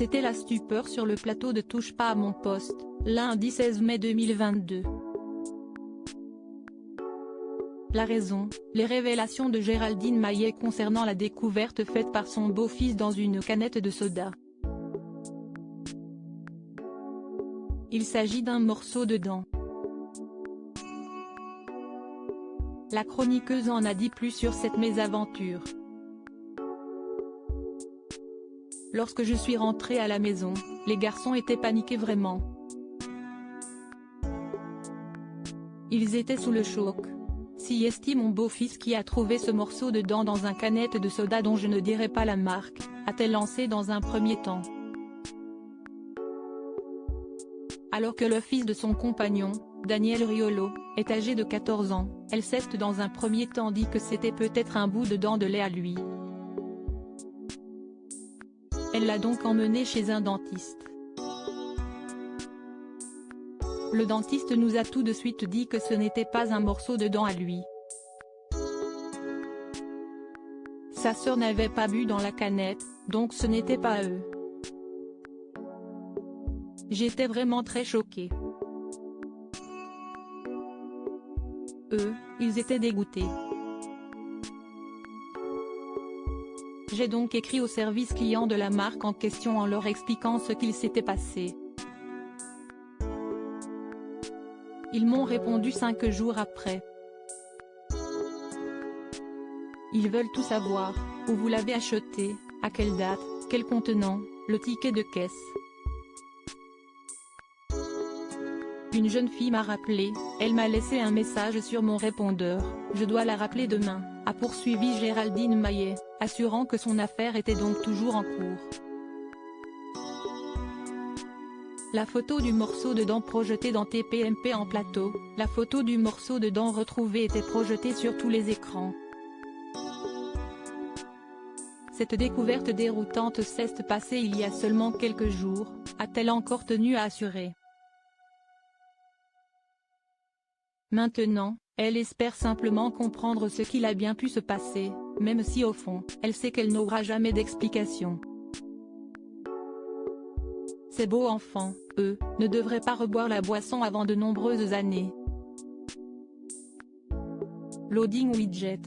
C'était la stupeur sur le plateau de Touche pas à mon poste, lundi 16 mai 2022. La raison, les révélations de Géraldine Maillet concernant la découverte faite par son beau-fils dans une canette de soda. Il s'agit d'un morceau de dent. La chroniqueuse en a dit plus sur cette mésaventure. Lorsque je suis rentrée à la maison, les garçons étaient paniqués vraiment. Ils étaient sous le choc. Si estime mon beau-fils qui a trouvé ce morceau de dent dans un canette de soda dont je ne dirai pas la marque, a-t-elle lancé dans un premier temps. Alors que le fils de son compagnon, Daniel Riolo, est âgé de 14 ans, elle s'est dans un premier temps dit que c'était peut-être un bout de dent de lait à lui. Elle l'a donc emmené chez un dentiste. Le dentiste nous a tout de suite dit que ce n'était pas un morceau de dent à lui. Sa sœur n'avait pas bu dans la canette, donc ce n'était pas eux. J'étais vraiment très choquée. Eux, ils étaient dégoûtés. J'ai donc écrit au service client de la marque en question en leur expliquant ce qu'il s'était passé. Ils m'ont répondu 5 jours après. Ils veulent tout savoir, où vous l'avez acheté, à quelle date, quel contenant, le ticket de caisse. Une jeune fille m'a rappelé, elle m'a laissé un message sur mon répondeur, je dois la rappeler demain, a poursuivi Géraldine Maillet, assurant que son affaire était donc toujours en cours. La photo du morceau de dent projeté dans TPMP en plateau, la photo du morceau de dent retrouvé était projetée sur tous les écrans. Cette découverte déroutante s'est passée il y a seulement quelques jours, a-t-elle encore tenu à assurer. Maintenant, elle espère simplement comprendre ce qu'il a bien pu se passer, même si au fond, elle sait qu'elle n'aura jamais d'explication. Ces beaux enfants, eux, ne devraient pas reboire la boisson avant de nombreuses années. Loading widget.